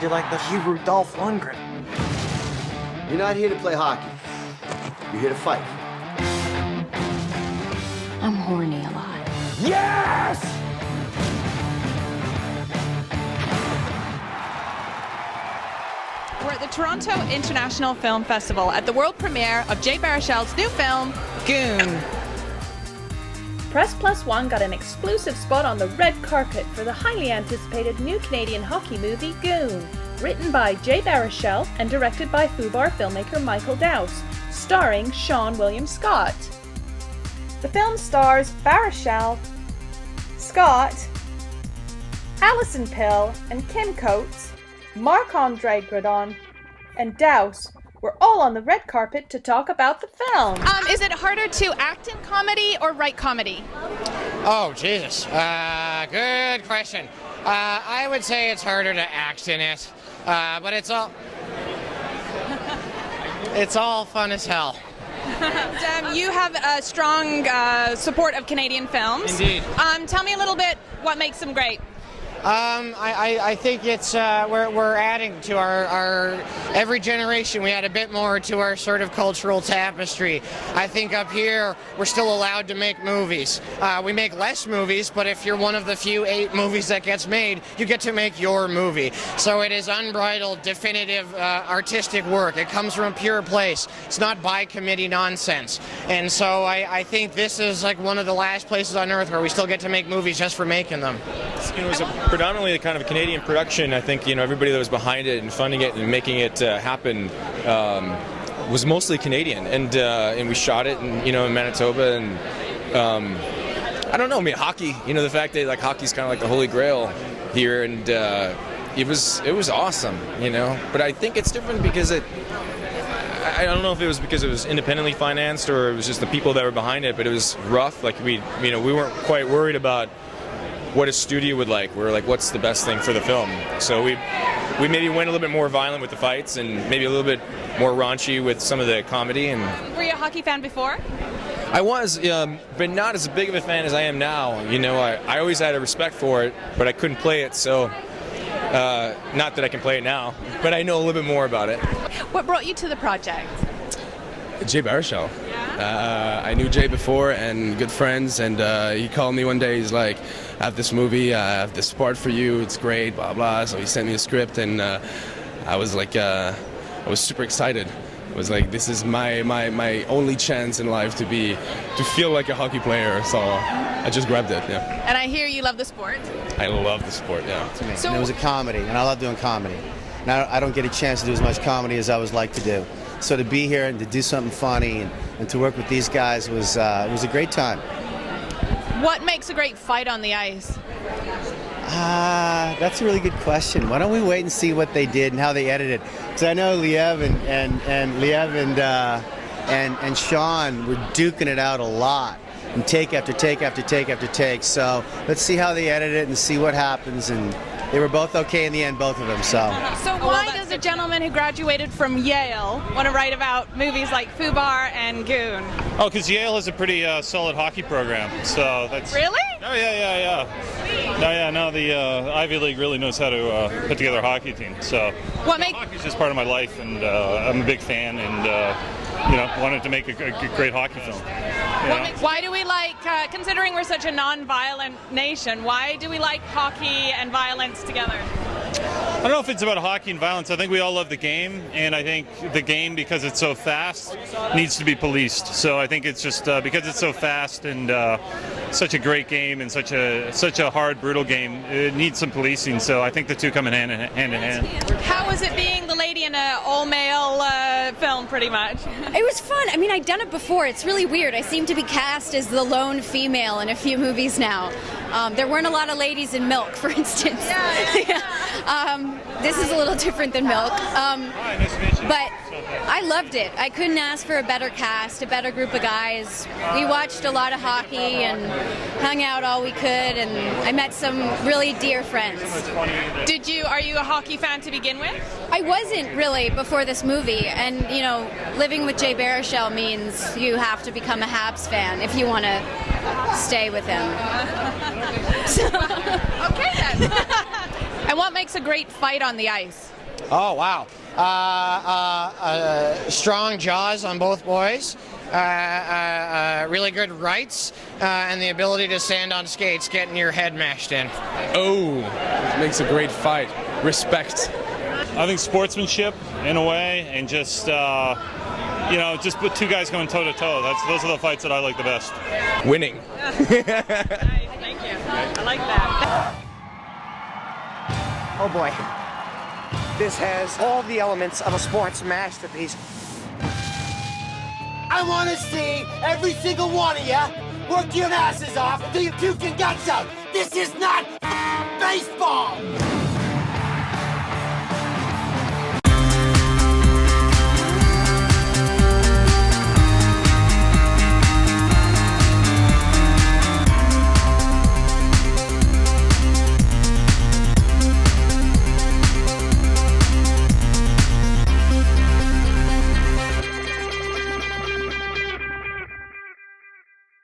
You're like the Hebrew Dolph Lundgren. You're not here to play hockey. You're here to fight. I'm horny a lot. Yes! We're at the Toronto International Film Festival at the world premiere of Jay Baruchel's new film, Goon. Press Plus One got an exclusive spot on the red carpet for the highly anticipated new Canadian hockey movie Goon, written by Jay Baruchel and directed by Fubar filmmaker Michael Dowse, starring Sean William Scott. The film stars Baruchel, Scott, Alison Pill and Kim Coates, Marc Andre Grondin, and Dowse were all on the red carpet to talk about the film. Is it harder to act in comedy or write comedy? Oh, Jesus. Good question. I would say it's harder to act in it, but it's all fun as hell. You have a strong support of Canadian films. Indeed. Tell me a little bit what makes them great. I think it's we're adding to our every generation. We add a bit more to our sort of cultural tapestry. I think up here we're still allowed to make movies. We make less movies, but if you're one of the few 8 movies that gets made, you get to make your movie. So it is unbridled, definitive artistic work. It comes from a pure place. It's not by committee nonsense. And so I think this is like one of the last places on earth where we still get to make movies just for making them. It was predominantly a kind of a Canadian production. I think everybody that was behind it and funding it and making it happen was mostly Canadian, and we shot it in Manitoba, and I don't know. I mean, hockey. The fact that like hockey's kind of like the holy grail here, and it was awesome. But I think it's different because I don't know if it was because it was independently financed or it was just the people that were behind it, but it was rough. Like we weren't quite worried about what a studio would like. We were like, what's the best thing for the film? So we maybe went a little bit more violent with the fights and maybe a little bit more raunchy with some of the comedy. And Were you a hockey fan before? I was, but not as big of a fan as I am now. I always had a respect for it, but I couldn't play it. So not that I can play it now, but I know a little bit more about it. What brought you to the project? Jay Baruchel. Yeah? I knew Jay before and good friends, and he called me one day. He's like, I have this movie, I have this part for you, it's great, blah, blah. So he sent me a script, and I was like, I was super excited. It was like, this is my only chance in life to feel like a hockey player, so I just grabbed it, yeah. And I hear you love the sport. I love the sport, yeah. So, and it was a comedy, and I love doing comedy. Now I don't get a chance to do as much comedy as I would like to do. So to be here and to do something funny and to work with these guys was a great time. What makes a great fight on the ice? That's a really good question. Why don't we wait and see what they did and how they edited? Because I know Liev and Sean were duking it out a lot, and take after take after take after take. So let's see how they edit it and see what happens. And they were both okay in the end, both of them. So why does a gentleman who graduated from Yale want to write about movies like Fubar and Goon? Oh, because Yale has a pretty solid hockey program. So that's Really? Oh yeah. No, the Ivy League really knows how to put together a hockey team. So hockey's just part of my life, and I'm a big fan, and wanted to make a great hockey film. Why do we like, considering we're such a non-violent nation, why do we like hockey and violence together? I don't know if it's about hockey and violence. I think we all love the game, and I think the game, because it's so fast, needs to be policed. So I think it's just because it's so fast and such a great game and such a hard, brutal game, it needs some policing. So I think the two come in hand in hand. How was it being the lady in an all-male film, pretty much? It was fun. I mean, I'd done it before. It's really weird. I seem to be cast as the lone female in a few movies now. There weren't a lot of ladies in Milk, for instance. This is a little different than Milk. But I loved it. I couldn't ask for a better cast, a better group of guys. We watched a lot of hockey and hung out all we could, and I met some really dear friends. Are you a hockey fan to begin with? I wasn't really before this movie, and living with Jay Baruchel means you have to become a Habs fan if you want to stay with him. Okay then. And what makes a great fight on the ice? Oh, wow. Strong jaws on both boys. Really good rights, and the ability to stand on skates, getting your head mashed in. Oh, it makes a great fight. Respect. I think sportsmanship in a way, and just just put two guys going toe to toe. Those are the fights that I like the best. Winning. Nice, thank you. I like that. Oh boy. This has all the elements of a sports masterpiece. I want to see every single one of you work your asses off until you puke your guts out. This is not baseball.